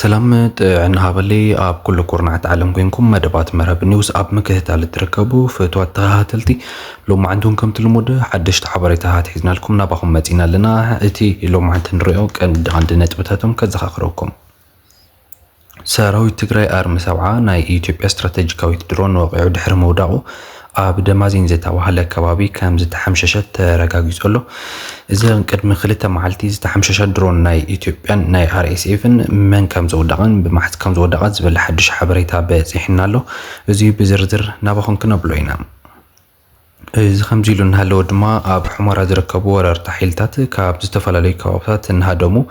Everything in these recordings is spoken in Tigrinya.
سلامت عنهابلي اب كل كورنعت عالم كوينكم مدبات مرهب نيوز اب مكهتال تركبوا فتوات تهاتلتي لو ما عندهم كم تلمود حدش حبريتها حيزنا لكم نباهم متينا لنا اتي لو ما عندن كان عندنا نتبتاتهم كزخاخركم سراوي تግራይ አርሚ 70 ናይ ኢትዮጵያ ስትራቴጂካዊ ድሮን ወቂዑ ድሕሪ መውዳቁ ኣብ ደማዚን ዝተባሃለ ከባቢ ከም ዝተሐምሸሸ ተረጋጊጿሎ እዘን ቅድሚ ክልተ መዓልቲ ዝተሐምሸሸ ድሮን ናይ ኢትዮጵያን ናይ አርኤስኤፍን መን ከም ዘውዳቀን ብማሕት ከም ዘውዳቀት ዝበለ ሓድሽ ሓበሬታ በፂሕናሎ እዚ ብዝርዝር ናባኹም ክነብሎ ኢና እዚ ከምዚ ኢሉ እናሃለወ ድማ ኣብ ሕመራ ዝርከቡ ወረርቲ ሓይልታት ካብ ዝተፈላለዩ ከባቢታት እናሃደሙ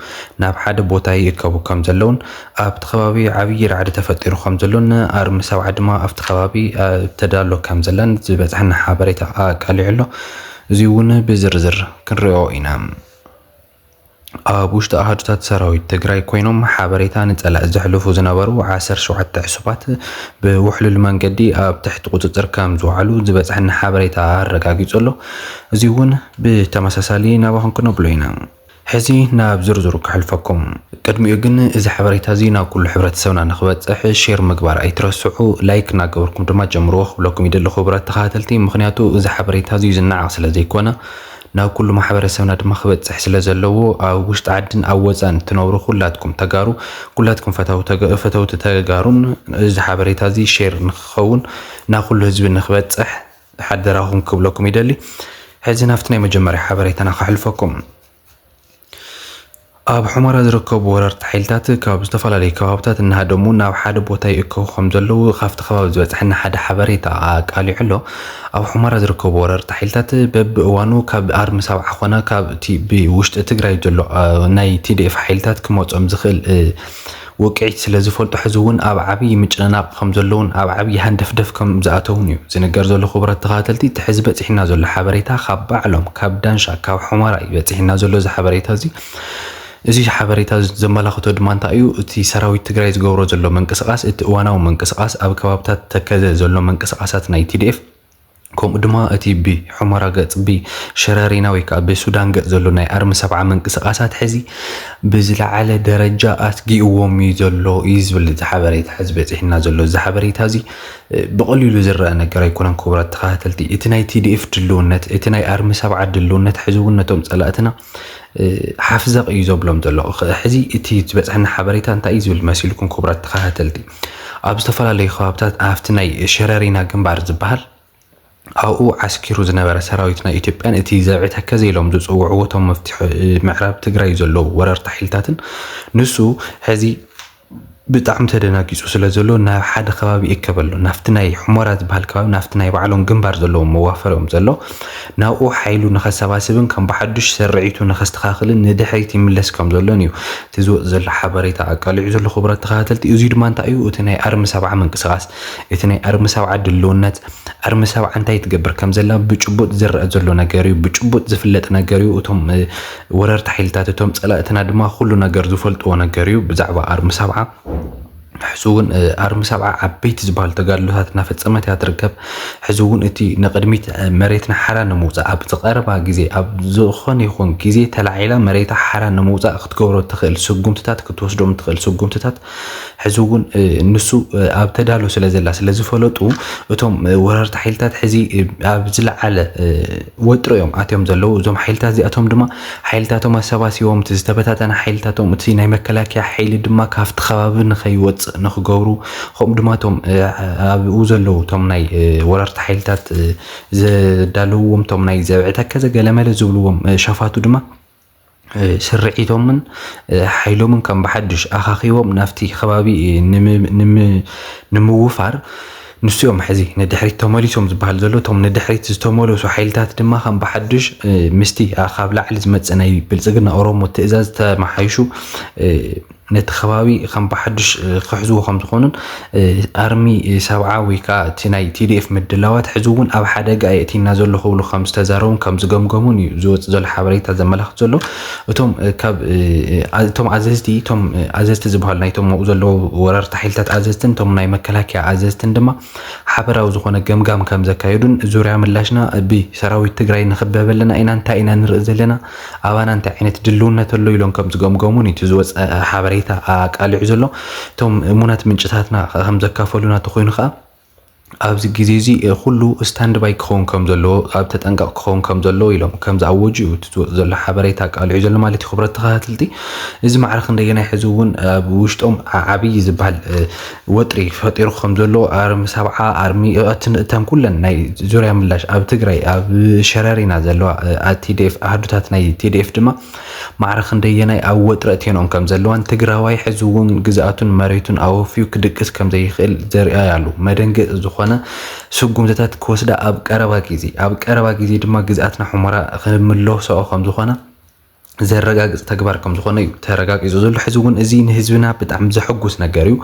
ናብ ሓደ ቦታ ይእከቡ ከም ዘለውን ኣብቲ ከባቢ ዓብዪ ራዕዲ ተፈጢሩ ከም ዘሎን አርሚ 70 ድማ ኣብቲ ከባቢ ተዳሎ ከም ዘለን ዝበፅሐና ሓበሬታ ኣቃሊዑሎ እዚ እውን ብዝርዝር ክንሪኦ ኢና ኣብ ውሽጢ ኣሃዱታት ሰራዊት ትግራይ ኮይኖም ሓበሬታ ንፀላእ ዘሕልፉ ዝነበሩ 17 ዕሱባት ብውሕሉል መንገዲ ኣብ ትሕቲ ቁፅፅር ከም ዝውዓሉ ዝበፅሐና ሓበሬታ ኣረጋጊፁሎ እዚ እውን ብተመሳሳሊ ናባኹም ክነብሎ ኢና ሕዚ ናብ ዝርዝሩ ክሕልፈኩም ቅድሚኡ ግን እዚ ሓበሬታ እዚ ናብ ኩሉ ሕብረተሰብና ንኽበፅሕ ሼር ምግባር ኣይትረስዑ ላይክ እናገበርኩም ድማ ጀምርዎ ክብለኩም ይደለኹ ብረት ተኸታተልቲ ምክንያቱ እዚ ሓበሬታ እዚ ዝናዓቕ ስለ ዘይኮነ ናብ ኩሉ ማሕበረሰብና ድማ ክበፅሕ ስለ ዘለዎ ኣብ ውሽጢ ዓድን ኣብ ወፃን ትነብሩ ኩላትኩም ተጋሩ ኩላትኩም ፈተውቲ ተጋሩን እዚ ሓበሬታ እዚ ሼር ንክኸውን ናብ ኩሉ ህዝቢ ንክበፅሕ ሓደራኹም ክብለኩም ይደሊ ሕዚ ናብቲ ናይ መጀመርያ ሓበሬታና ክሕልፈኩም ኣብ ሕመራ ዝርከቡ ወረርቲ ሓይልታት ካብ ዝተፈላለዩ ከባቢታት እናሃደሙ ናብ ሓደ ቦታ ይእከቡ ከም ዘለዉ ካብቲ ከባቢ ዝበፅሐና ሓደ ሓበሬታ ኣቃሊዑሎ ኣብ ሕመራ ዝርከቡ ወረርቲ ሓይልታት በብእዋኑ ካብ አርሚ 70 ኮነ ካብ ብውሽጢ ትግራይ ዘሎ ናይ ቲዲኤፍ ሓይልታት ክመፆም ዝኽእል ወቂዒት ስለ ዝፈልጡ ሕዚ እውን ኣብ ዓብዪ ምጭንናቕ ከም ዘለውን ኣብ ዓብዪ ሃንደፍደፍ ከም ዝኣተውን እዩ ዝነገር ዘሎ ብረት ተኸታተልቲ እቲ ሕዚ በፂሕና ዘሎ ሓበሬታ ካብ ባዕሎም ካብ ዳንሻ ካብ ሕመራ በፂሕና ዘሎ እዚ ሓበሬታ እዚ ሓበሬታ ዘመላኽቶ ድማ እንታይ እዩ እቲ ሰራዊት ትግራይ ዝገብሮ ዘሎ መንቅስቃስ እቲ እዋናዊ መንቅስቃስ ኣብ ከባቢታት ተከዘ ዘሎ መንቅስቃሳት ናይ ቲዲኤፍ ከምኡ ድማ እቲ ብሕመራ ገፅ ብሸረሪና ወይ ከዓ ብሱዳን ገፅ ዘሎ ናይ አርሚ 70 መንቅስቃሳት ሕዚ ብዝለዓለ ደረጃ ኣስጊእዎም እዩ ዘሎ እዩ ዝብል ሓበሬታ ሕዚ በፂሕና ዘሎ እዚ ሓበሬታ እዚ ብቐሊሉ ዝረአ ነገር ኣይኮነን ክቡራት ተኸታተልቲ እቲ ናይ ቲዲኤፍ ድልውነት እቲ ናይ አርሚ 70 ድልውነት ሕዚ እውን ነቶም ፀላእትና ሓፍዘቕ እዩ ዘብሎም ዘሎ ሕዚ እቲ ዝበፅሐና ሓበሬታ እንታይ እዩ ዝብል መሲልኩም ክቡራት ተኸታተልቲ ኣብ ዝተፈላለዩ ከባቢታት ኣብቲ ናይ ሸረሪና ግንባር ዝበሃል ኣብኡ ዓስኪሩ ዝነበረ ሰራዊት ናይ ኢትዮጵያን እቲ ዘብዒ ተከዘ ኢሎም ዝፅውዕዎ እቶም መፍትሒ ምዕራብ ትግራይ ዘለዉ ወረርቲ ሓይልታትን ንሱ ሕዚ ብጣዕሚ ተደናጊፁ ስለ ዘሎ ናብ ሓደ ከባቢ ይከበሎ ናፍቲ ናይ ሕመራ ዝበሃል ከባቢ ናፍቲ ናይ ባዕሎም ግንባር ዘለዎም መዋፈሮም ዘሎ ናብኡ ሓይሉ ንኸሰባስብን ከም ብሓዱሽ ሰሪዒቱ ንኸስተኻኽልን ንድሕሪት ይምለስ ከም ዘሎን እዩ እቲ ዝወፅ ዘሎ ሓበሬታ ኣቃሊዑ ዘሎ ክቡራት ተኸታተልቲ እዚ ድማ እንታይ እዩ እቲ ናይ አርሚ 70 ምንቅስቃስ እቲ ናይ አርሚ 70 ድልውነት አርሚ 70 እንታይ ትገብር ከም ዘላ ብጭቡጥ ዝረአ ዘሎ ነገር እዩ ብጭቡጥ ዝፍለጥ ነገር እዩ እቶም ወረርቲ ሓይልታት እቶም ፀላእትና ድማ ኩሉ ነገር ዝፈልጥዎ ነገር እዩ ብዛዕባ አርሚ 70 ሕዚ እውን አርሚ 70 ዓበይቲ ዝበሃሉ ተጋድሎታት እናፈፀመት እያ ትርከብ ሕዚ እውን እቲ ንቅድሚት መሬትና ሓራ ንምውፃእ ኣብ ዝቐረባ ግዜ ኣብ ዝኾነ ይኹን ግዜ ተላዒላ መሬታ ሓራ ንምውፃእ ክትገብሮ ትኽእል ስጉምትታት ክትወስዶም ትኽእል ስጉምትታት ሕዚ እውን ንሱ ኣብ ተዳሎ ስለ ዘላ ስለ ዝፈለጡ እቶም ወረርቲ ሓይልታት ሕዚ ኣብ ዝለዓለ ወጥሮ እዮም ኣትዮም ዘለዉ እዞም ሓይልታት እዚኣቶም ድማ ሓይልታቶም ኣሰባሲቦም እቲ ዝተበታተነ ሓይልታቶም እቲ ናይ መከላከያ ሓይሊ ድማ ካብቲ ከባቢ ንኸይወፅእ ንኽገብሩ ከምኡ ድማ እቶም ኣብኡ ዘለዉ እቶም ናይ ወረርቲ ሓይልታት ዘዳለውዎም እቶም ናይ ዘብዒ ተከዘ ገለመለ ዝብልዎም ሸፋቱ ድማ ስርዒቶምን ሓይሎምን ከም ብሓዱሽ ኣኻኺቦም ናፍቲ ከባቢ ንምውፋር ንስዮም ሕዚ ንድሕሪት ተመሊሶም ዝበሃል ዘሎ እቶም ንድሕሪት ዝተመለሱ ሓይልታት ድማ ከም ብሓዱሽ ምስቲ ካብ ላዕሊ ዝመፅእ ናይ ብልፅግና ኦሮሞ ትእዛዝ ተመሓይሹ ነቲ ከባቢ ከም ብሓዱሽ ክሕዝዎ ከም ዝኾኑን አርሚ 70 ወይ ከዓ እቲ ናይ ቲዲኤፍ ምድላዋት ሕዚ እውን ኣብ ሓደጋ የእቲና ዘሎ ክብሉ ከም ዝተዛረቡን ከም ዝገምገሙን እዩ ዝወፅእ ዘሎ ሓበሬታ ዘመላኽት ዘሎ እቶም ኣዘዝቲ ዝበሃሉ ናይቶም ኣብኡ ዘለዉ ወረርቲ ሓይልታት ኣዘዝትን እቶም ናይ መከላከያ ኣዘዝትን ድማ ሓበራዊ ዝኾነ ገምጋም ከም ዘካየዱን ዙርያ ምላሽና ብሰራዊት ትግራይ ንኽበበለና ኢና እንታይ ኢና ንርኢ ዘለና ኣባና እንታይ ዓይነት ድልውነት ኣሎ ኢሎም ከም ዝገምገሙን እቲ ዝወፅእ ሓበሬታ ሓበሬታ ኣቃሊዑ ዘሎ እቶም እሙናት ምንጭታትና ከም ዘካፈሉና ተኮይኑ ከዓ ኣብዚ ግዜ እዚ ኩሉ ስታንድ ባይ ክኸውን ከም ዘለዎ ኣብ ተጠንቀቕ ክኸውን ከም ዘለዎ ኢሎም ከም ዝኣወጁ ዘሎ ሓበሬታ ቃልዑ ዘሎ ማለት እዩ። ክብረት ተኸታተልቲ እዚ ማዕረኽ እንደገና ሕዚ እውን ኣብ ውሽጦም ዓብይ ዝበሃል ወጥሪ ፈጢሩ ከም ዘሎ ኣርሚ 70 ኣርሚ እተን ኩለን ናይ ዙርያ ምላሽ ኣብ ትግራይ ኣብ ሸረሪና ዘለዋ ቲዲኤፍ ኣህዱታት ናይ ቲዲኤፍ ድማ ማዕረኽ እንደገና ኣብ ወጥሪ እትኖም ከም ዘለዋን ትግራዋይ ሕዚ እውን ግዝኣቱን መሬቱን ኣወፊዩ ክድቅስ ከም ዘይኽእል ዘርእያ ያሉ መደንገጥ ዝኾነ ስጉምትታት ክወስዳ ኣብ ቀረባ ጊዜ ድማ ግዝኣትና ሑመራ ክምለሶ ከም ዝኾነ ዘረጋግፅ ተግባር ከም ዝኾነ እዩ ተረጋጊፁ ዘሎ። ሕዚ እውን እዚ ንህዝብና ብጣዕሚ ዘሐጉስ ነገር እዩ።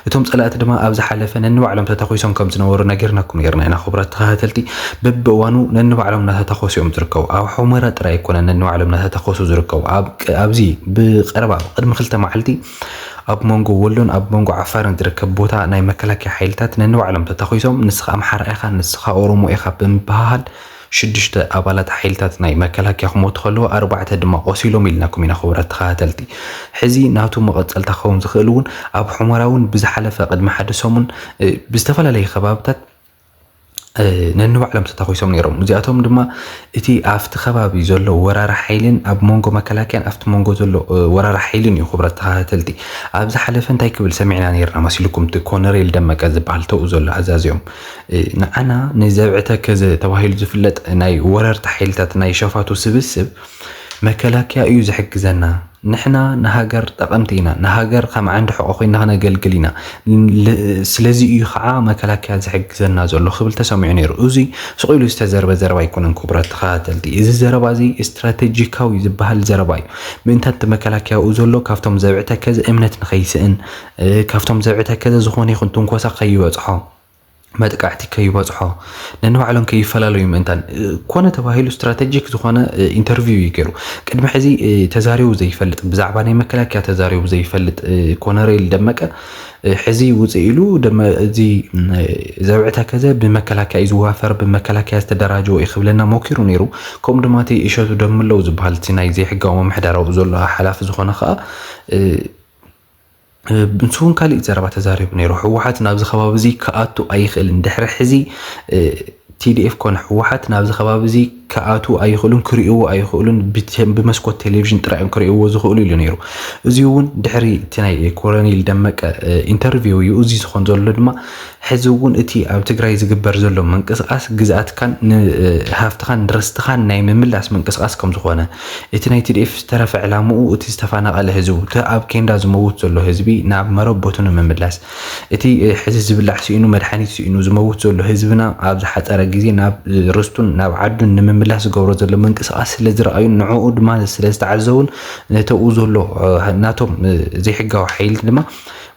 እቶም ጸላእቲ ድማ ኣብ ዝሓለፈ ነንባዕሎም ተተኺሶም ከም ዝነበሩ ነገርናኩም ነርና ኢና ክብረት ተኸታተልቲ በብእዋኑ ነንባዕሎም እናተተኸሶም ዝርከቡ ኣብ ሑመራ ጥራይ ኣይኮነን ነንባዕሎም እናተተኸሱ ዝርከቡ ኣብዚ ብቀረባ ቅድሚ 2 መዓልቲ ኣብ መንጎ ወሎን ኣብ መንጎ ዓፋርን ዝርከብ ቦታ ናይ መከላከያ ሓይልታት ነንባዕሎም ተተኺሶም ንስኻ ኣምሓራ ኢኻ ንስኻ ኦሮሞ ኢኻ ብምባሃል 6 ኣባላት ሓይልታት ናይ መከላከያ ክሞቱ ከለዉ 4 ድማ ቆሲሎም ኢልናኩም ኢና ክብረት ተኸታተልቲ። ሕዚ ናቱ መቐፀልታ ክኸውን ዝኽእል እውን ኣብ ሑመራ እውን ብዝሓለፈ ቅድሚ ሓደ ሰሙን ብዝተፈላለዩ ከባብታት ነንባዕሎም ተተኺሶም ነይሮም። እዚኣቶም ድማ እቲ ኣብቲ ከባቢ ዘሎ ወራሪ ሓይልን ኣብ መንጎ መከላከያን ኣብቲ መንጎ ዘሎ ወራሪ ሓይልን እዩ ክብረት ተኸታተልቲ። ኣብ ዝሓለፈ እንታይ ክብል ሰሚዕና ነርና መሲልኩም እቲ ኮነሬል ደመቀ ዝበሃል ተኡ ዘሎ ኣዛዚኦም ንዓና ንዘብዕተ ከዘ ተባሂሉ ዝፍለጥ ናይ ወረርቲ ሓይልታት ናይ ሸፋቱ ስብስብ መከላከያ እዩ ዝሕግዘና ንሕና ንሃገር ጠቐምቲ ኢና ንሃገር ከም ዓንዲ ሕቆ ኮይና ክነገልግል ኢና ስለዚ እዩ ከዓ መከላከያ ዝሕግዘና ዘሎ ክብል ተሰሚዑ ነይሩ። እዚ ስቂሉ ዝተዘረበ ዘረባ ኣይኮነን ክብረት ተኸታተልቲ። እዚ ዘረባ እዚ ስትራቴጂካዊ ዝበሃል ዘረባ እዩ። ምእንታት መከላከያኡ ዘሎ ካብቶም ዘብዕተ ከዘ እምነት ንኸይስእን ካብቶም ዘብዕተ ከዘ ዝኾነ ይኹን ትንኮሳ ከይበፅሖ መጥቃዕቲ ከይበፅሖ ነንባዕሎም ከይፈላለዩ ምእንታን ኮነ ተባሂሉ ስትራቴጂክ ዝኾነ ኢንተርቪው ይገይሩ ቅድሚ ሕዚ ተዛሪቡ ዘይፈልጥ ብዛዕባ ናይ መከላከያ ተዛሪቡ ዘይፈልጥ ኮነሬል ደመቀ ሕዚ ውፅእ ኢሉ እዚ ዘብዕተ ከዘ ብመከላከያ ዝዋፈር ብመከላከያ ዝተደራጀው ይኽብለና ሞኪሩ ነይሩ። ከምኡ ድማ እቲ እሸቱ ደምለው ዝበሃል እቲ ናይ ዘይሕጋዊ መምሕዳራዊ ዘሎ ሓላፊ ዝኾነ ከዓ ብንሱን ካልእ ዘረባ ተዛሪቡ ነይሩ። ሕወሓት ናብዚ ከባቢ እዚ ከኣቱ ኣይኽእልን ድሕሪ ሕዚ ቲዲኤፍ ኮነ ሕወሓት ናብዚ ከባቢ እዚ ከኣቱ ኣይኽእሉን ክሪእዎ ኣይኽእሉን ብመስኮት ቴሌቪዥን ጥራዮም ክሪእዎ ዝኽእሉ ኢሉ ነይሩ። እዚ እውን ድሕሪ እቲ ናይ ኮሎኔል ደመቀ ኢንተርቪው እዩ። እዚ ዝኾን ዘሎ ድማ ሕዚ እውን እቲ ኣብ ትግራይ ዝግበር ዘሎ ምንቅስቃስ ግዝኣትካን ሃፍትኻን ርስትኻን ናይ ምምላስ ምንቅስቃስ ከም ዝኾነ እቲ ናይ ቲዲኤፍ ዝተረፈ ዕላምኡ እቲ ዝተፈናቐለ ህዝቡ እቲ ኣብ ኬንዳ ዝመውት ዘሎ ህዝቢ ናብ መረቦቱ ንምምላስ እቲ ሕዚ ዝብላዕ ሲኢኑ መድሓኒት ሲኢኑ ዝመውት ዘሎ ህዝብና ኣብ ዝሓፀረ ግዜ ናብ ርስቱን ናብ ዓዱን ንምምላስ ዝገብሮ ዘሎ ምንቅስቃስ ስለ ዝረኣዩ ንዕኡ ድማ ስለ ዝተዓዘቡን ነተኡ ዘሎ ናቶም ዘይሕጋዊ ሓይሊ ድማ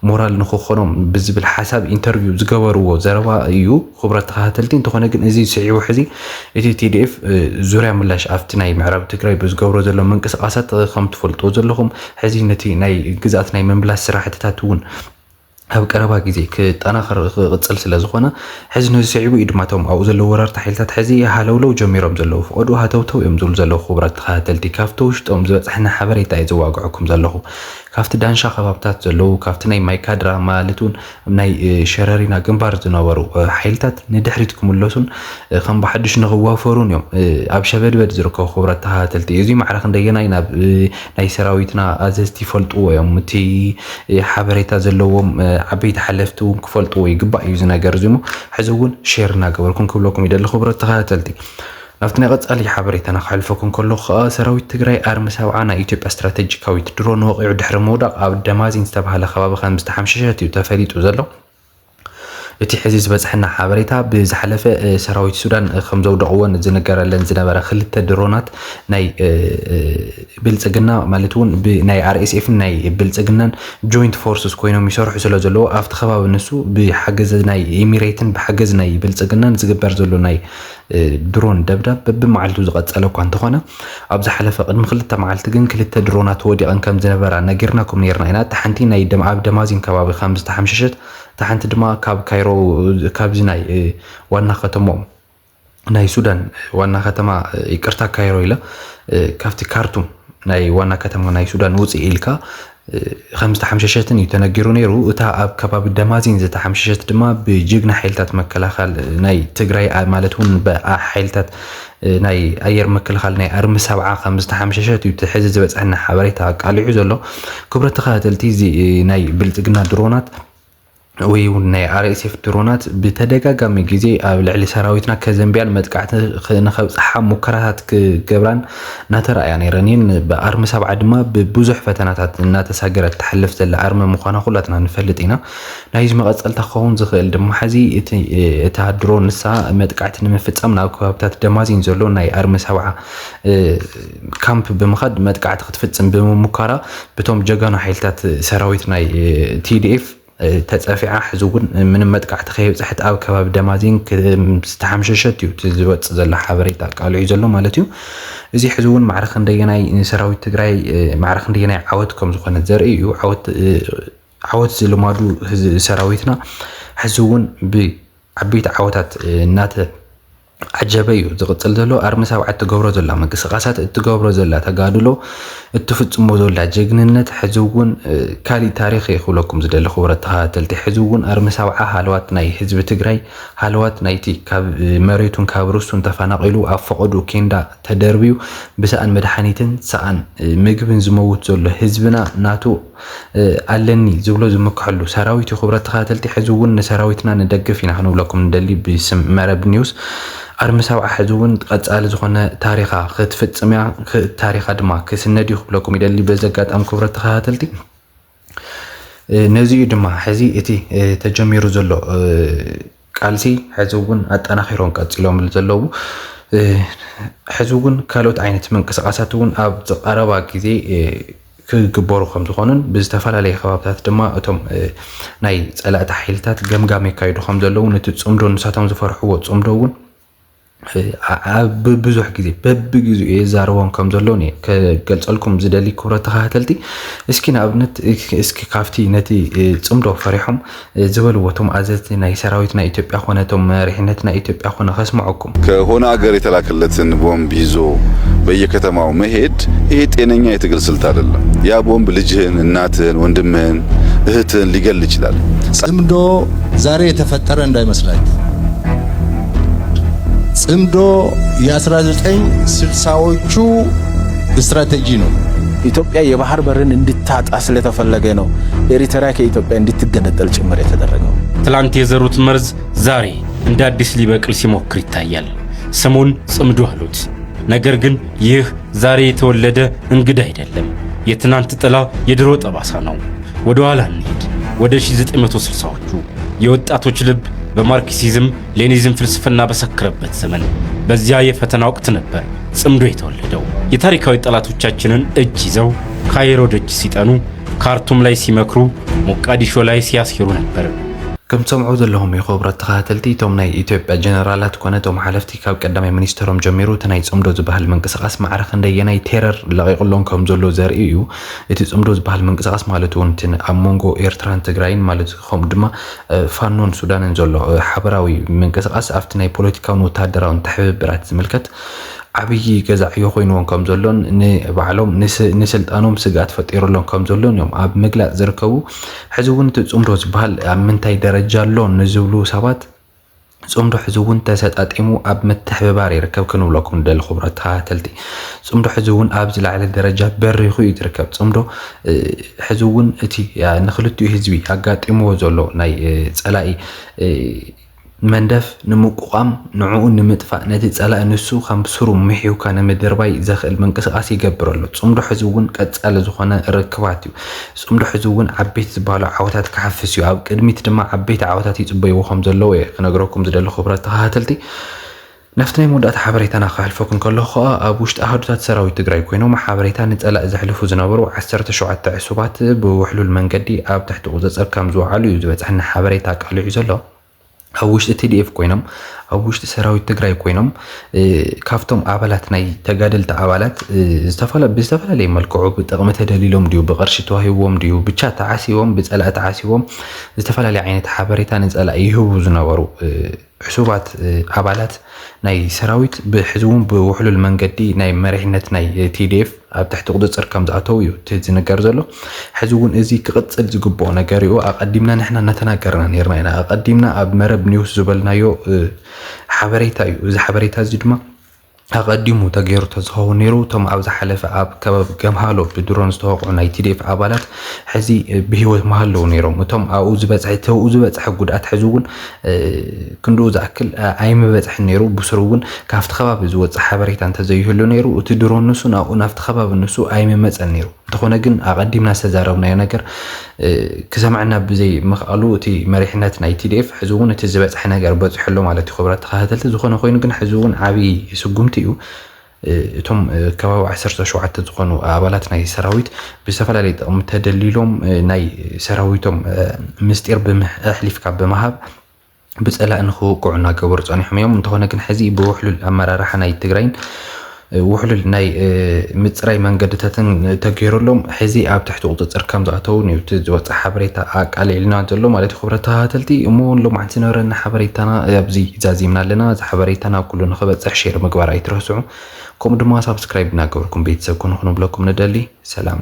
ሞራል ንክኾኖም ብዝብል ሓሳብ ኢንተርቪው ዝገበርዎ ዘረባ እዩ ክብረት ተኸታተልቲ። እንተኾነ ግን እዚ ስዒቡ ሕዚ እቲ ቲዲኤፍ ዙርያ ምላሽ ኣብቲ ናይ ምዕራብ ትግራይ ብዝገብሮ ዘሎ ምንቅስቃሳት ከም ትፈልጥዎ ዘለኹም ሕዚ ነቲ ናይ ግዝኣት ናይ ምምላስ ስራሕትታት እውን ኣብ ቀረባ ግዜ ክጠናኸር ክቅፅል ስለ ዝኾነ ሕዚ ነዚ ስዒቡ እዩ ድማ እቶም ኣብኡ ዘለዉ ወረርቲ ሓይልታት ሕዚ ሃለውለው ጀሚሮም ዘለዉ ፍቀዱ ሃተውተው እዮም ዝብሉ ዘለዉ ክቡራት ተኸታተልቲ። ካብቲ ውሽጦም ዝበፅሐና ሓበሬታ እየ ዘዋግዐኩም ዘለኹ ካብቲ ዳንሻ ከባብታት ዘለዉ ካብቲ ናይ ማይካድራ ማለት እውን ናይ ሸረሪና ግንባር ዝነበሩ ሓይልታት ንድሕሪት ክምለሱን ከም ብሓድሽ ንኽዋፈሩን እዮም ኣብ ሸበድበድ ዝርከቡ ክቡራት ተኸታተልቲ። እዚ ማዕረኽ እንደገና ናብ ናይ ሰራዊትና ኣዘዝቲ ይፈልጥዎ እዮም እቲ ሓበሬታ ዘለዎም ዓበይቲ ሓለፍቲ እውን ክፈልጥዎ ይግባእ እዩ ዝነገር እዚ ሞ ሕዚ እውን ሼር እናገበርኩም ክብለኩም ይደሊ ክቡራት ተኸታተልቲ። ናብቲ ናይ ቀፃሊ ሓበሬታና ክሕልፈኩም ከለኹ ከዓ ሰራዊት ትግራይ ኣርሚ 70 ናይ ኢትዮጵያ ስትራቴጂካዊት ድሮን ወቂዑ ድሕሪ ምውዳቕ ኣብ ደማዚን ዝተባሃለ ከባቢ ከም ዝተሓምሸሸት እዩ ተፈሊጡ ዘሎ። እቲ ሕዚ ዝበፅሐና ሓበሬታ ብዝሓለፈ ሰራዊት ሱዳን ከም ዘውደቕዎን ዝነገረለን ዝነበረ 2 ድሮናት ናይ ብልፅግና ማለት እውን ናይ አርኤስኤፍ ናይ ብልፅግናን ጆይንት ፎርስስ ኮይኖም ይሰርሑ ስለ ዘለዎ ኣብቲ ከባቢ ንሱ ብሓገዝ ናይ ኤሚሬትን ብሓገዝ ናይ ብልፅግናን ዝግበር ዘሎ ናይ ድሮን ደብዳብ በብመዓልቱ ዝቐፀለ እኳ እንተኾነ ኣብ ዝሓለፈ ቅድሚ 2 መዓልቲ ግን 2 ድሮናት ወዲቐን ከም ዝነበራ ነጊርናኩም ነርና ኢና። እቲ ሓንቲ ናይ ኣብ ደማዚን ከባቢ ከም ዝተሓምሸሸት እታ ሓንቲ ድማ ካብ ካይሮ ካብዚ ናይ ዋና ከተሞም ናይ ሱዳን ዋና ከተማ ይቅርታ ካይሮ ኢላ ካብቲ ካርቱም ናይ ዋና ከተማ ናይ ሱዳን ውፅእ ኢልካ خمسة حمششتن يتنجرون يرو أتا أب كباب دمازين زت حمششت دما بجيجنا حيلتات مكلاخال ناي تجري مالتون بقى حيلتات ناي أير مكلاخال ناي أرم 7 5 حمششت يتحجز بس عنا حبريتها قال يعزلو كبرة تخاتلتي زي ناي بلتقنا درونات ወይ ናይ RSF ድሮናት ብተደጋጋሚ ግዜ ኣብ ልዕሊ ሰራዊትና ከዘንቢያል መጥቃዕቲ ንኸብፅሓ ሙከራታት ክገብራን እናተረኣያ ነይረን ብኣርሚ 7 ድማ ብብዙሕ ፈተናታት እናተሳገረት ትሕልፍ ዘላ ኣርሚ ምዃና ኩላትና ንፈልጥ ኢና ናይዚ መቐፀልታ ክኸውን ዝኽእል ድማ ሕዚ እታ ድሮን ንሳ መጥቃዕቲ ንምፍፃም ናብ ከባብታት ደማዚን ዘሎ ናይ ኣርሚ 7 ካምፕ ብምኻድ መጥቃዕቲ ክትፍፅም ብምሙከራ በቶም ጀጋኑ ሓይልታት ሰራዊት ናይ TDF ተጻፊዓ ሕዝውን ምንም መጥቃዕቲ ከይብፅሕት ኣብ ከባቢ ደማዚን ዝተሓምሸሸት እዩ ዝወፅ ዘላ ሓበሬታ ቃልዑ ዘሎ ማለት እዩ እዚ ሕዝውን ማዕረኽ እንደየናይ ሰራዊት ትግራይ ማዕረኽ እንደየናይ ዓወት ከም ዝኾነ ዘርኢ እዩ ዓወት ዝልማዱ ሰራዊትና ሕዝውን ብዓበይቲ ዓወታት እናተ عجبيو زغتل دلو أرمي 7 تجبر زلا منقسقاسات تجبر زلا تجادلو التفتصمو زلا ججننت حزوون كالي تاريخي خلوكم زدل خبرتها تلتي حزوون أرمي 7 حالوات ناي حزب تجري حالوات نايتي كاب مريتون كابروسون تفنقلو أفقدو كيندا تدربيو بسأن مدحانيتن سأن مجبن زموت زلا حزبنا ناتو علني زولو زمكحلو سراويتي خبرتها تلتي حزوون سراويتنا ندقفينا هنقولكم ندلي باسم مرب نيوز أرمي 7 حزون قصال زخونه تاريخا ክትፍጽምያ ታሪኻ ድማ ክስነዲዩ ክብለኩም ይደሊ በዘጋጥ ኣም ክብረት ተኸታተልቲ ነዚ ድማ ሕዚ እቲ ተጀሚሩ ዘሎ ቃልሲ ሕዝውን ኣጠናኺሮም ቀጽሎም ዘለዉ ሕዝውን ካልኦት ዓይነት መንቀሳቐሳት እውን ኣብ ዝቐረባ ግዜ ክግበሩ ከም ዝኾኑን ብዝተፈላለየ ከባብታት ድማ እቶም ናይ ጸላእቲ ሓይልታት ገምጋም የካይዱ ከም ዘለዉ ነቲ ጽምዶ ንሳቶም ዝፈርሕዎ ጽምዶ እውን ببزح جزء ببجزء يزارون كم زلوني كجلسلكم زدلي كرة تخاتلتي اسكين أبنت اسكي كافتي نتي تصمدوا فريحهم زول وتم عزتنا ناي سراويتنا إثيوبيا خونتهم رحلتنا إثيوبيا خونا خسمعكم كهونا أجري تلاكلتن بوم بيزو بيكتماو مهد إنني يتقل سلطان يا بوم بلجهن الناتن وندمن እህትን ሊገል ይችላል ጽምዶ ዛሬ የተፈጠረ እንዳይመስላችሁ ጽምዶ የ1960ዎቹ ስትራቴጂ ነው ኢትዮጵያ የባህር በርን እንድታጣ ስለተፈለገ ነው ኤሪትሪያ ከኢትዮጵያ እንድትገነጠል ጭምር የተደረገው ትላንት የዘሩት መርዝ ዛሬ እንደ አዲስ ሊበቅል ሲሞክር ይታያል ስሙን ጽምዶ አሉት ነገር ግን ይህ ዛሬ የተወለደ እንግዳ አይደለም የትናንት ጥላ የድሮ ጠባሳ ነው ወደ ኋላ እንሂድ ወደ 1960ዎቹ የወጣቶች ልብ በማርክሲዝም ሌኒዝም ፍልስፍና በሰከረበት ዘመን በዚያ የፈተና ወቅት ነበር ጽምዶ የተወለደው የታሪካዊ ጠላቶቻችንን እጅ ይዘው ካይሮ ደጅ ሲጠኑ ካርቱም ላይ ሲመክሩ ሞቃዲሾ ላይ ሲያስሩ ነበር كم سمعوا ذلهم يخبرت تخاتلتي توم ناي إثيوبيا جنرالات كونتهم حلفتي كاب قدامي منيسترهم جميرو تناي صمدو زبهال منقسقاس معرخ نديناي تيرر لا يقولون كم زلو زرئيو يتي صمدو زبهال منقسقاس مالتون تن امونغو ايرتران تግራይን ማለት ኹም ድማ ፋኖን ሱዳንን ዘሎ ሓበራዊ መንቀሳቀስ አፍትናይ ፖለቲካውን ወታደራውን ተሕብራት ዝምልከት ዓብይ ገዛዕ ይኾይንዎን ከም ዘሎን ንባዕሎም ንስልጣኖም ስጋት ፈጢሩሎም ከም ዘሎን እዮም ኣብ ምግላጽ ዝርከቡ ሕዝውን ጽምዶ ዝባሃል ኣብ ምንታይ ደረጃ ኣሎ ንዝብሉ ሰባት ጽምዶ ሕዝውን ተሰጣጢሙ ኣብ ምትሕብባር ይርከብ ክንብለኩም ደል ኽብረት ተኸታተልቲ ጽምዶ ሕዝውን ኣብ ዝለዓለ ደረጃ በሪኹ ይርከብ ጽምዶ ሕዝውን እቲ ንኽልቲኡ ህዝቢ ኣጋጢምዎ ዘሎ ናይ ጸላኢ مندف نمقام نعون نمدفع نتي صلاة نسو خمسرو محيو كان مدرباي زخل منقسقاس يجبر له صمدو حزون قصال زخونه ركباتيو صمدو حزون عبيت زبالو عوتات كحفسيو اب قدميت دما عبيت عوتات يصبيو خم زلو كنغركم زدل خبرات تخاتلتي نفتني مودات حبريتنا خالفكم كله خا ابوشت احدات سراويت تግራይ ኮይኖም حبريتان نصلا زحلفو ዝነበሩ 17 ዕሱባት بوحلول መንገዲ ኣብ تحت ቁጥጥር ከም ዝውዓሉ እዩ ዝበፅሐና حبريታ ቃልዑ ዘሎ أوشت TDF كوينم أوشت سراويت تجري كوينم كافتم عبالات ناي تجادل تعبالات بيستفلا لي ملكوع بتقمة دليلهم ديو بقرش توهيوهم ديو بتشات عاسيوهم بتسألات عاسيوهم بيستفلا لي عينة حبريتان نسأل أيهو زنورو حسوبات أبالات ناي سراويت بحزون بوحلول المنقدي ناي مريحنة ناي TDF أب تحت قدس أركام زعتويو تزين جرزلو حزون إزي كقصة زجبو نجاريو أقدمنا نحنا نتناقرنا نيرنا أقدمنا أب مرب نيوز زبلنا يو حبريتايو إذا حبريتا زدما أقدموا تغيير تزهو نيرو تم أوز حلف أب كباب جمهالو بدرون استوقع ناي TDF أبالات حزي بهو مهلو نيرو متم أوز بزعته أوز بزح جودات حزون كندو زأكل أيم بزح نيرو بسرون كافت خباب زوج حبريت أنت زيه له نيرو وتدرون نسونا ونافت خباب النسو أيم مزح نيرو تخونا جن أقدمنا سزاربنا ينكر كسمعنا بزي مقالو تي مريحنات ناي TDF حزون تزبط حنا جربت حلو على خبرات خهتلت زخون خوين جن حزون عبي سجمتيو توم كواو 10 شوعات تزخونو أبالات ناي سراويت بسفل على متدللهم ناي سراويتهم مستير بمحلف كعب بمهاب بسأله أنه قعنا جورت أنا حميهم انتهونا كن حزي بوحلول أمارة راح ناي تجرين وحلول ناي متسري من قدتهم تغيير لهم حزي أب تحت وقت أركام ذاتوني وتزوج حبريتا على لنا جلهم على خبرتها تلتي أمون لو معتنا رنا حبريتنا يبزي زازي من لنا حبريتنا كلنا خبرت تحشير مقبرة يترسعوا كم دما سبسكرايب ناقوركم بيتسكون خنو بلكم ندلي سلام